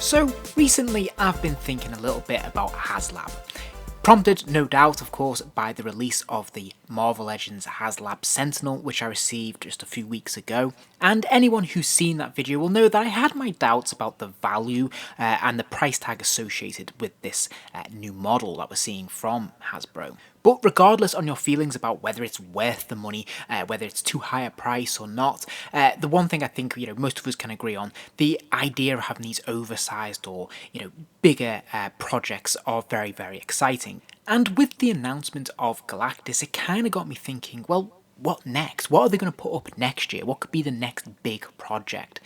So recently I've been thinking a little bit about Haslab. Prompted, no doubt, of course, by the release of the Marvel Legends Haslab Sentinel, which I received just a few weeks ago. And anyone who's seen that video will know that I had my doubts about the value and the price tag associated with this new model that we're seeing from Hasbro. But regardless on your feelings about whether it's worth the money, whether it's too high a price or not, the one thing I think most of us can agree on, the idea of having these oversized or bigger projects are very, very exciting. And with the announcement of Galactus, it kind of got me thinking, well, what next? What are they going to put up next year? What could be the next big project?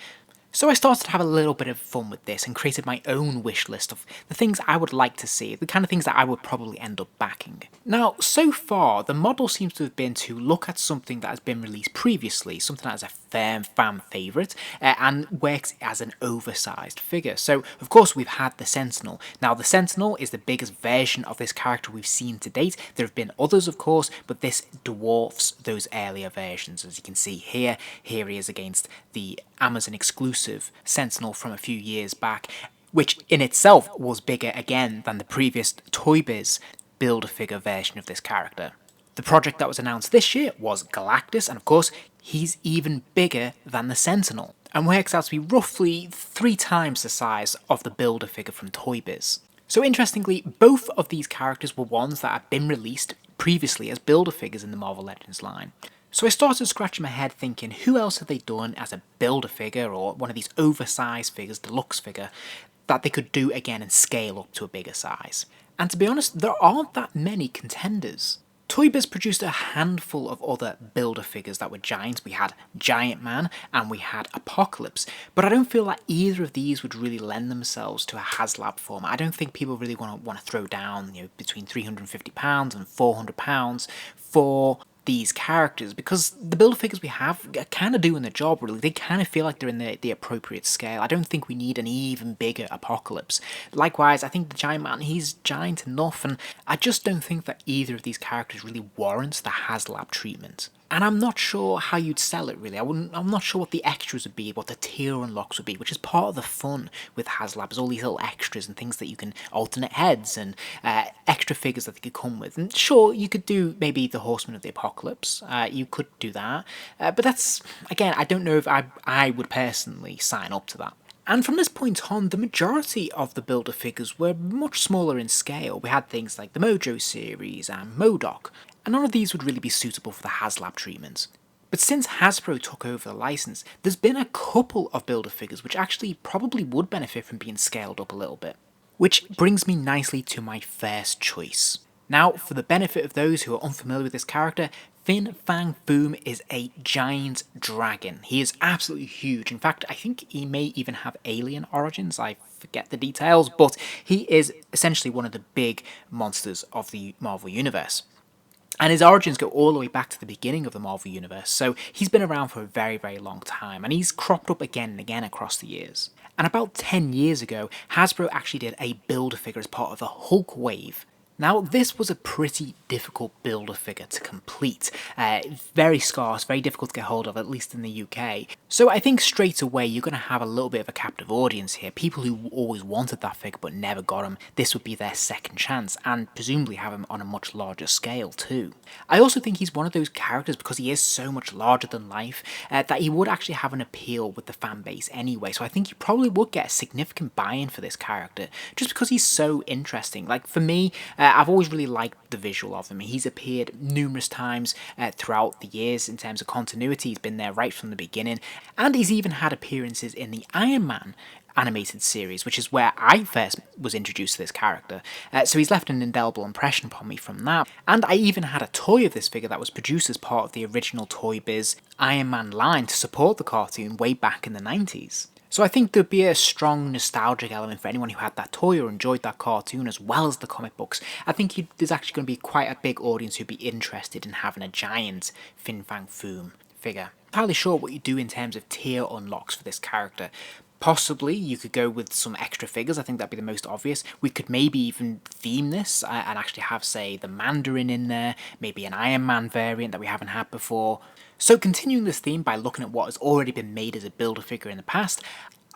So I started to have a little bit of fun with this and created my own wish list of the things I would like to see, the kind of things that I would probably end up backing. Now, so far, the model seems to have been to look at something that has been released previously, something that is a firm fan favourite, and works as an oversized figure. So, of course, we've had the Sentinel. Now, the Sentinel is the biggest version of this character we've seen to date. There have been others, of course, but this dwarfs those earlier versions. As you can see here he is against the Amazon exclusive Sentinel from a few years back, which in itself was bigger again than the previous Toy Biz Build-A-Figure version of this character. The project that was announced this year was Galactus, and of course, he's even bigger than the Sentinel, and works out to be roughly 3 times the size of the Build-A-Figure from Toy Biz. So interestingly, both of these characters were ones that had been released previously as Build-A-Figures in the Marvel Legends line. So I started scratching my head thinking, who else have they done as a Build-A-Figure or one of these oversized figures, deluxe figure, that they could do again and scale up to a bigger size? And to be honest, there aren't that many contenders. Toy Biz produced a handful of other Build-A-Figures that were giants. We had Giant Man and we had Apocalypse, but I don't feel like either of these would really lend themselves to a Haslab format. I don't think people really want to throw down between £350 and £400 for these characters, because the Build-A-Figures we have are kind of doing the job really. They kind of feel like they're in the appropriate scale. I don't think we need an even bigger Apocalypse. Likewise, I think the Giant Man, he's giant enough, and I just don't think that either of these characters really warrants the Haslab treatment. And I'm not sure how you'd sell it really. I'm not sure what the extras would be, what the tier unlocks would be, which is part of the fun with Haslab, is all these little extras and things that you can alternate heads and extra figures that they could come with. And sure, you could do maybe the Horseman of the Apocalypse, you could do that, but that's, again, I don't know if I would personally sign up to that. And from this point on, the majority of the Build-A-Figures were much smaller in scale. We had things like the Mojo series and MODOK, and none of these would really be suitable for the Haslab treatment. But since Hasbro took over the license, there's been a couple of Build-A-Figures which actually probably would benefit from being scaled up a little bit. Which brings me nicely to my first choice. Now, for the benefit of those who are unfamiliar with this character, Fang Foom is a giant dragon. He is absolutely huge. In fact, I think he may even have alien origins. I forget the details, but he is essentially one of the big monsters of the Marvel Universe. And his origins go all the way back to the beginning of the Marvel Universe, so he's been around for a very, very long time, and he's cropped up again and again across the years. And about 10 years ago, Hasbro actually did a Build-A-Figure as part of the Hulk wave. Now, this was a pretty difficult Build-A-Figure to complete. Very scarce, very difficult to get hold of, at least in the UK. So I think straight away you're going to have a little bit of a captive audience here. People who always wanted that figure but never got him, this would be their second chance, and presumably have him on a much larger scale too. I also think he's one of those characters, because he is so much larger than life, that he would actually have an appeal with the fan base anyway. So I think you probably would get a significant buy-in for this character, just because he's so interesting. Like, for me, I've always really liked the visual of him. He's appeared numerous times throughout the years in terms of continuity. He's been there right from the beginning, and he's even had appearances in the Iron Man animated series, which is where I first was introduced to this character. So he's left an indelible impression upon me from that. And I even had a toy of this figure that was produced as part of the original Toy Biz Iron Man line to support the cartoon way back in the 90s. So I think there'd be a strong nostalgic element for anyone who had that toy or enjoyed that cartoon as well as the comic books. I think there's actually going to be quite a big audience who'd be interested in having a giant Fang Foom figure. I'm entirely sure what you do in terms of tier unlocks for this character. Possibly you could go with some extra figures. I think that'd be the most obvious. We could maybe even theme this and actually have, say, the Mandarin in there, maybe an Iron Man variant that we haven't had before. So continuing this theme by looking at what has already been made as a Build-A-Figure in the past,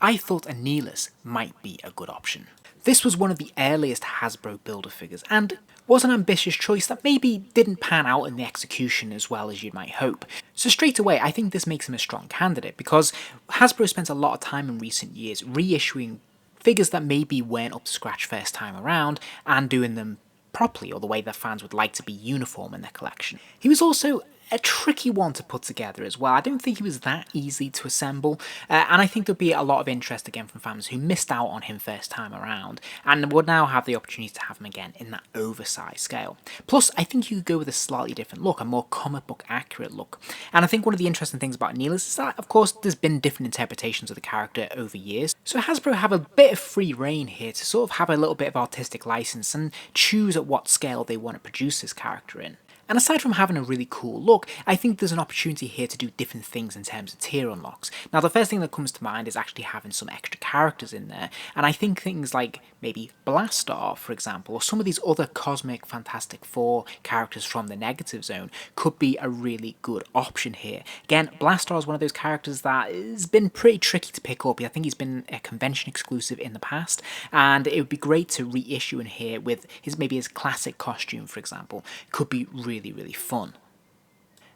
I thought a Neelis might be a good option. This was one of the earliest Hasbro builder figures, and was an ambitious choice that maybe didn't pan out in the execution as well as you might hope. So straight away, I think this makes him a strong candidate, because Hasbro spent a lot of time in recent years reissuing figures that maybe weren't up to scratch first time around, and doing them properly, or the way that fans would like to be uniform in their collection. He was also a tricky one to put together as well. I don't think he was that easy to assemble, and I think there'd be a lot of interest again from fans who missed out on him first time around, and would now have the opportunity to have him again in that oversized scale. Plus, I think you could go with a slightly different look, a more comic book accurate look. And I think one of the interesting things about Neelis is that, of course, there's been different interpretations of the character over years, so Hasbro have a bit of free reign here to sort of have a little bit of artistic license and choose at what scale they want to produce this character in. And aside from having a really cool look, I think there's an opportunity here to do different things in terms of tier unlocks. Now, the first thing that comes to mind is actually having some extra characters in there, and I think things like maybe Blackstar, for example, or some of these other cosmic Fantastic Four characters from the Negative Zone could be a really good option here. Again, Blackstar is one of those characters that has been pretty tricky to pick up. I think he's been a convention exclusive in the past, and it would be great to reissue in here with maybe his classic costume, for example. Could be really fun.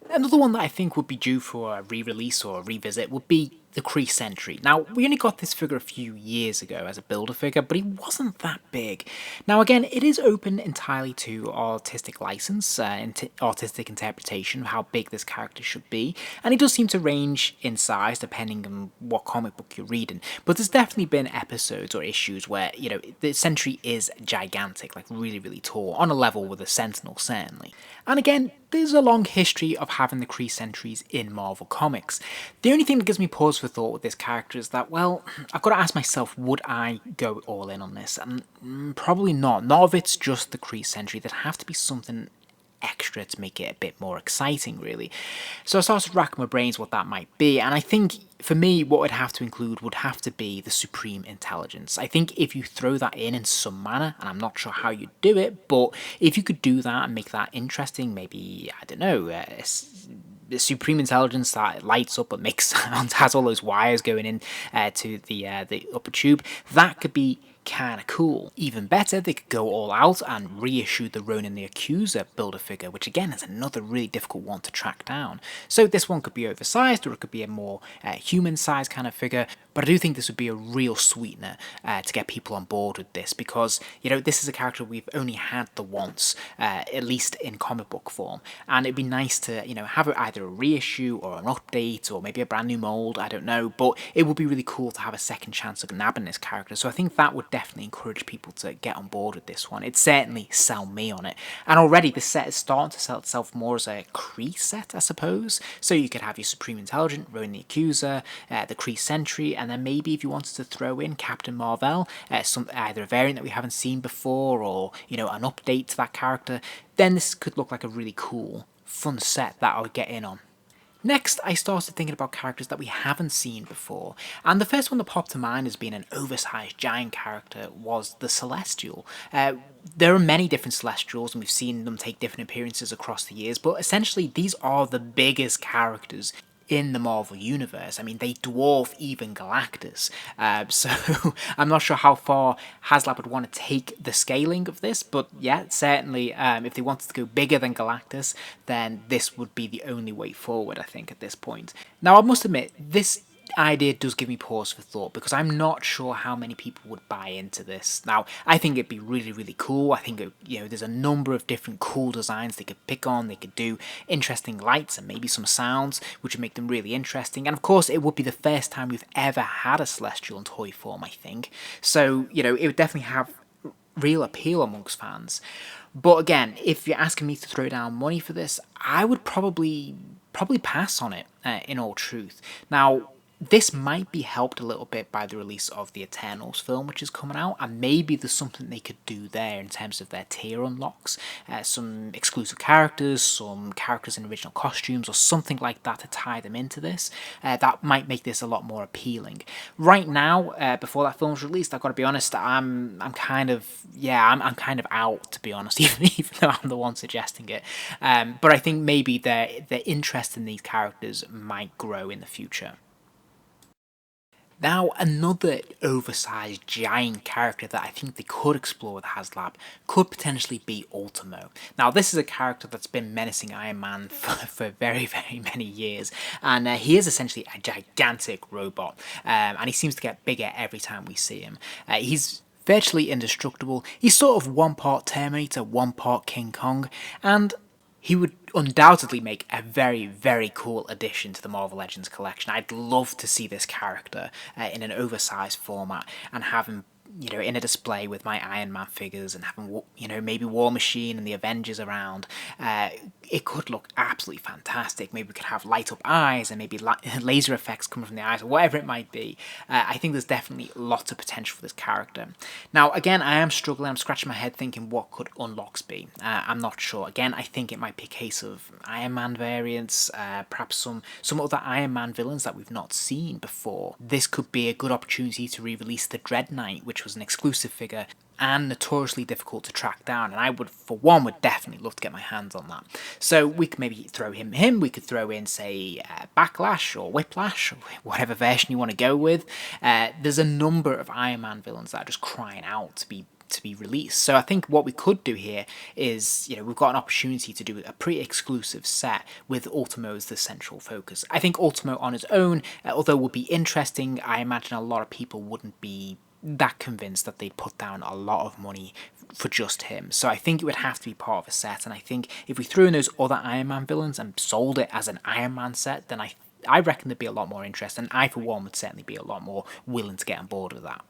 Another one that I think would be due for a re-release or a revisit would be the Kree Sentry. Now, we only got this figure a few years ago as a builder figure, but he wasn't that big. Now again, it is open entirely to artistic license, artistic interpretation of how big this character should be, and it does seem to range in size depending on what comic book you're reading, but there's definitely been episodes or issues where, you know, the Sentry is gigantic, like really tall, on a level with the Sentinel certainly. And again, there's a long history of having the Kree Sentries in Marvel Comics. The only thing that gives me pause for thought with this character is that, well, I've got to ask myself, would I go all in on this? And probably not. Not if it's just the Kree Sentry. There'd have to be something extra to make it a bit more exciting, really. So I started racking my brains what that might be, and I think for me what would have to include would have to be the Supreme Intelligence. I think if you throw that in some manner, and I'm not sure how you do it, but if you could do that and make that interesting, maybe, I don't know, the Supreme Intelligence that lights up and makes sounds, has all those wires going in to the upper tube, that could be kind of cool. Even better, they could go all out and reissue the Ronin the Accuser builder figure, which again is another really difficult one to track down. So this one could be oversized, or it could be a more human-sized kind of figure, but I do think this would be a real sweetener to get people on board with this, because, you know, this is a character we've only had the once, at least in comic book form, and it'd be nice to, you know, have it either a reissue or an update or maybe a brand new mold, I don't know, but it would be really cool to have a second chance of nabbing this character, so I think that would definitely encourage people to get on board with this one. It'd certainly sell me on it, and already the set is starting to sell itself more as a Kree set, I suppose, so you could have your Supreme Intelligent, Ronin the Accuser, the Kree Sentry, and then maybe if you wanted to throw in Captain Marvel, either a variant that we haven't seen before, or, you know, an update to that character, then this could look like a really cool, fun set that I would get in on. Next, I started thinking about characters that we haven't seen before, and the first one that popped to mind as being an oversized giant character was the Celestial. There are many different Celestials, and we've seen them take different appearances across the years, but essentially these are the biggest characters in the Marvel Universe. I mean, they dwarf even Galactus, so I'm not sure how far Haslab would want to take the scaling of this, but yeah, certainly if they wanted to go bigger than Galactus, then this would be the only way forward, I think, at this point. Now, I must admit, this idea does give me pause for thought, because I'm not sure how many people would buy into this. Now, I think it'd be really cool. I think you know, there's a number of different cool designs they could pick on. They could do interesting lights and maybe some sounds, which would make them really interesting. And of course, it would be the first time we've ever had a Celestial in toy form, I think. So, you know, it would definitely have real appeal amongst fans. But again, if you're asking me to throw down money for this, I would probably pass on it, in all truth. Now, this might be helped a little bit by the release of the Eternals film, which is coming out, and maybe there's something they could do there in terms of their tier unlocks, some exclusive characters, some characters in original costumes, or something like that to tie them into this. That might make this a lot more appealing. Right now, before that film's released, I've got to be honest, I'm kind of out, to be honest, even though I'm the one suggesting it. But I think maybe their interest in these characters might grow in the future. Now, another oversized giant character that I think they could explore with Haslab could potentially be Ultimo. Now, this is a character that's been menacing Iron Man for very, very many years, and he is essentially a gigantic robot, and he seems to get bigger every time we see him. He's virtually indestructible. He's sort of one part Terminator, one part King Kong, and he would undoubtedly make a very, very cool addition to the Marvel Legends collection. I'd love to see this character in an oversized format and have him, in a display with my Iron Man figures and having, maybe War Machine and the Avengers around. It could look absolutely fantastic. Maybe we could have light up eyes and maybe laser effects coming from the eyes or whatever it might be. I think there's definitely lots of potential for this character. Now, again, I am struggling. I'm scratching my head thinking what could unlocks be. I'm not sure. Again, I think it might be a case of Iron Man variants, perhaps some other Iron Man villains that we've not seen before. This could be a good opportunity to re-release the Dread Knight, which was an exclusive figure and notoriously difficult to track down, and I would, for one, would definitely love to get my hands on that. So we could maybe throw him, we could throw in, say, Backlash or Whiplash, or whatever version you want to go with. There's a number of Iron Man villains that are just crying out to be released. So I think what we could do here is, we've got an opportunity to do a pretty exclusive set with Ultimo as the central focus. I think Ultimo on his own, although would be interesting, I imagine a lot of people wouldn't be that convinced that they'd put down a lot of money for just him. So I think it would have to be part of a set, and I think if we threw in those other Iron Man villains and sold it as an Iron Man set, then I reckon there'd be a lot more interest, and I for one would certainly be a lot more willing to get on board with that.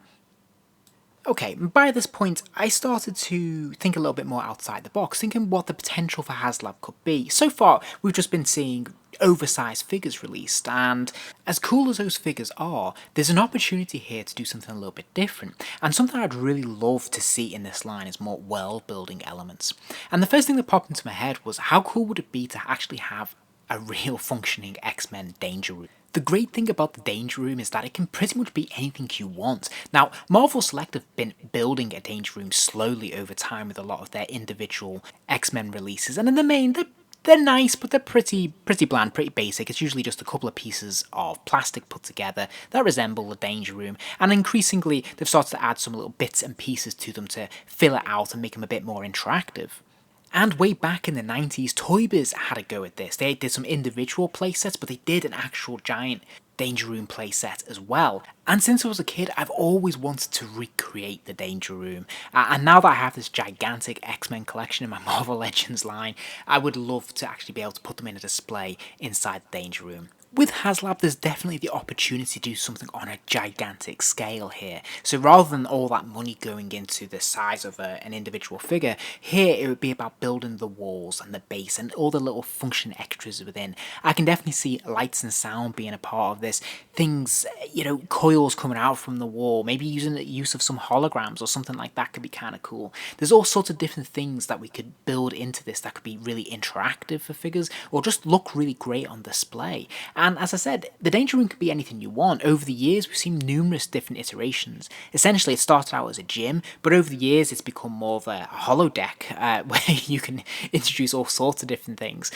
Okay, by this point, I started to think a little bit more outside the box, thinking what the potential for Haslab could be. So far, we've just been seeing oversized figures released, and as cool as those figures are, there's an opportunity here to do something a little bit different, and something I'd really love to see in this line is more world-building elements. And the first thing that popped into my head was, how cool would it be to actually have a real functioning X-Men Danger Room? The great thing about the Danger Room is that it can pretty much be anything you want. Now, Marvel Select have been building a Danger Room slowly over time with a lot of their individual X-Men releases, and in the main, they're nice, but they're pretty bland, pretty basic. It's usually just a couple of pieces of plastic put together that resemble the Danger Room, and increasingly they've started to add some little bits and pieces to them to fill it out and make them a bit more interactive. And way back in the 90s, Toy Biz had a go at this. They did some individual playsets, but they did an actual giant Danger Room playset as well. And since I was a kid, I've always wanted to recreate the Danger Room. And now that I have this gigantic X-Men collection in my Marvel Legends line, I would love to actually be able to put them in a display inside the Danger Room. With Haslab, there's definitely the opportunity to do something on a gigantic scale here. So rather than all that money going into the size of an individual figure, here it would be about building the walls and the base and all the little function extras within. I can definitely see lights and sound being a part of this. Things, coils coming out from the wall, maybe using the use of some holograms or something like that could be kind of cool. There's all sorts of different things that we could build into this that could be really interactive for figures or just look really great on display. And as I said, the Danger Room could be anything you want. Over the years, we've seen numerous different iterations. Essentially, it started out as a gym, but over the years, it's become more of a holodeck where you can introduce all sorts of different things.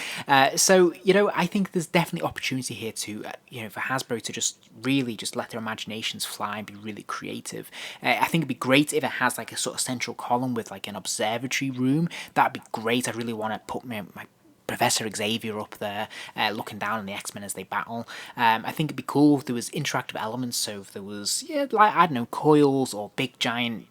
So, I think there's definitely opportunity here to, for Hasbro to just really just let their imaginations fly and be really creative. I think it'd be great if it has like a sort of central column with like an observatory room. That'd be great. I really want to put my Professor Xavier up there, looking down on the X-Men as they battle. I think it'd be cool if there was interactive elements, so if there was, coils or big giant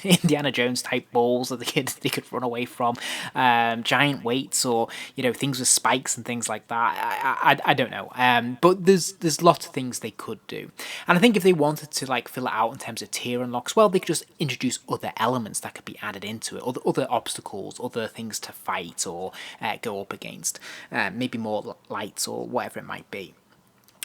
Indiana Jones type balls that they could run away from, giant weights or things with spikes and things like that. I don't know, but there's lots of things they could do, and I think if they wanted to like fill it out in terms of tier unlocks, well, they could just introduce other elements that could be added into it, other obstacles, other things to fight or go up against, maybe more lights or whatever it might be.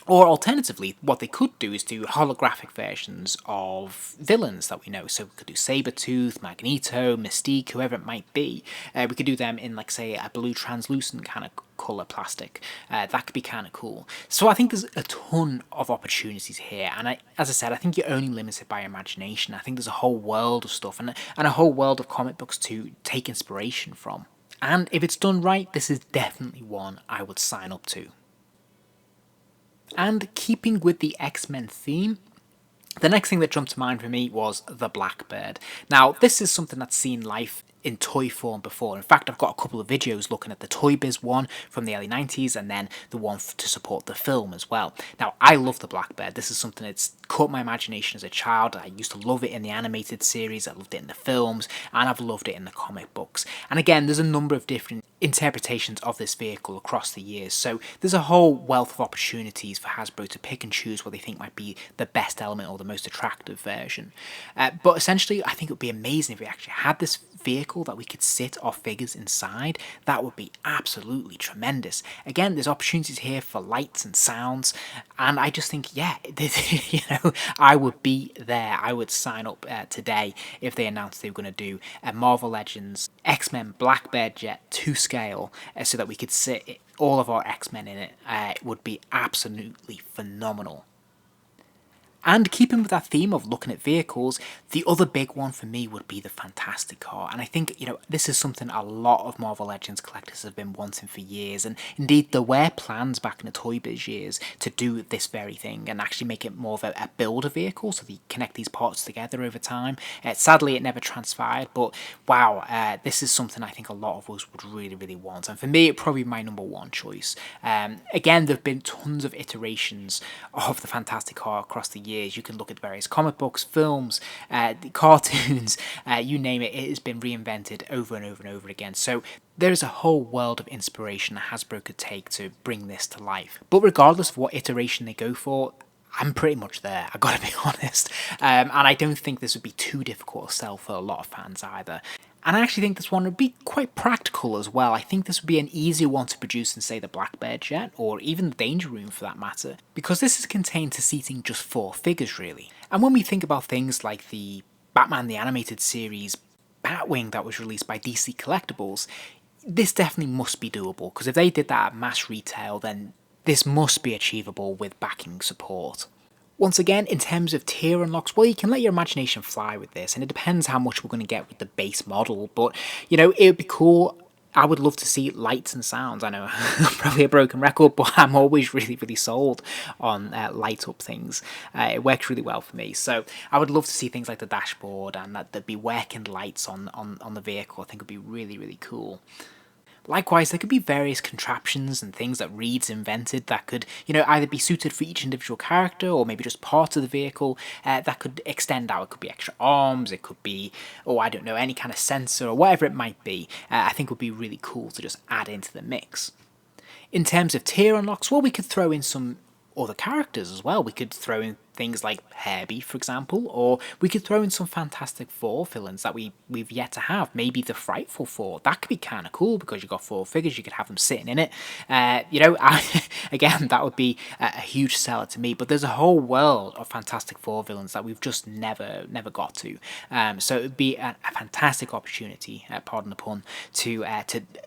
Or alternatively, what they could do is do holographic versions of villains that we know. So we could do Sabretooth, Magneto, Mystique, whoever it might be. We could do them in, like, say, a blue translucent kind of colour plastic. That could be kind of cool. So I think there's a ton of opportunities here. And as I said, I think you're only limited by imagination. I think there's a whole world of stuff and a whole world of comic books to take inspiration from. And if it's done right, this is definitely one I would sign up to. And keeping with the X-Men theme, The next thing that jumped to mind for me was the Blackbird. Now, this is something that's seen life in toy form before. In fact, I've got a couple of videos looking at the Toy Biz one from the early 90s and then the one to support the film as well. Now, I love the Blackbird. This is something that's caught my imagination as a child. I used to love it in the animated series, I loved it in the films, and I've loved it in the comic books. And again, there's a number of different interpretations of this vehicle across the years, so there's a whole wealth of opportunities for Hasbro to pick and choose what they think might be the best element or the most attractive version. But essentially, I think it would be amazing if we actually had this vehicle that we could sit our figures inside. That would be absolutely tremendous. Again, there's opportunities here for lights and sounds, and I just think, yeah, you know, I would be there. I would sign up today if they announced they were going to do a Marvel Legends X-Men Blackbird jet to scale, so that we could sit all of our X-Men in it. It would be absolutely phenomenal. And keeping with that theme of looking at vehicles, the other big one for me would be the Fantasticar. And I think, you know, this is something a lot of Marvel Legends collectors have been wanting for years. And indeed, there were plans back in the Toy Biz years to do this very thing and actually make it more of a builder vehicle, so they connect these parts together over time. Sadly, it never transpired, but wow, this is something I think a lot of us would really, really want. And for me, it probably be my number one choice. Again, there have been tons of iterations of the Fantasticar across the years. You can look at various comic books, films, cartoons, you name it. It has been reinvented over and over and over again. So there is a whole world of inspiration that Hasbro could take to bring this to life. But regardless of what iteration they go for, I'm pretty much there, I've got to be honest. And I don't think this would be too difficult to sell for a lot of fans either. And I actually think this one would be quite practical as well. I think this would be an easier one to produce than, say, the Blackbird jet, or even the Danger Room for that matter, because this is contained to seating just 4 figures really. And when we think about things like the Batman the Animated Series Batwing that was released by DC Collectibles, this definitely must be doable, because if they did that at mass retail, then this must be achievable with backing support. Once again, in terms of tier unlocks, well, you can let your imagination fly with this, and it depends how much we're going to get with the base model, but, you know, it would be cool. I would love to see lights and sounds. I know I'm probably a broken record, but I'm always really, really sold on light up things. It works really well for me, so I would love to see things like the dashboard and that there'd be working lights on the vehicle. I think it would be really, really cool. Likewise, there could be various contraptions and things that Reed's invented that could, you know, either be suited for each individual character or maybe just part of the vehicle that could extend out. It could be extra arms, it could be, oh, I don't know, any kind of sensor or whatever it might be. I think would be really cool to just add into the mix. In terms of tier unlocks, well, we could throw in some other characters as well. We could throw in things like Herbie, for example, or we could throw in some Fantastic Four villains that we've yet to have. Maybe the Frightful Four. That could be kind of cool because you've got 4 figures, you could have them sitting in it. You know, again, that would be a huge seller to me, but there's a whole world of Fantastic Four villains that we've just never got to. So it would be a fantastic opportunity, pardon the pun, to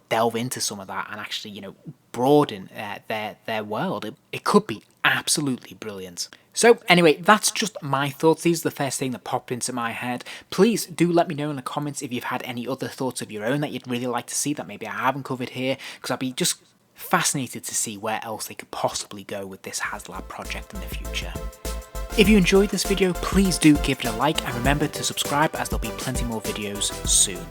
delve into some of that and actually, you know, broaden their world. It could be absolutely brilliant. So anyway, that's just my thoughts. These are the first thing that popped into my head. Please do let me know in the comments if you've had any other thoughts of your own that you'd really like to see that maybe I haven't covered here, because I'd be just fascinated to see where else they could possibly go with this Haslab project in the future. If you enjoyed this video, please do give it a like and remember to subscribe, as there'll be plenty more videos soon.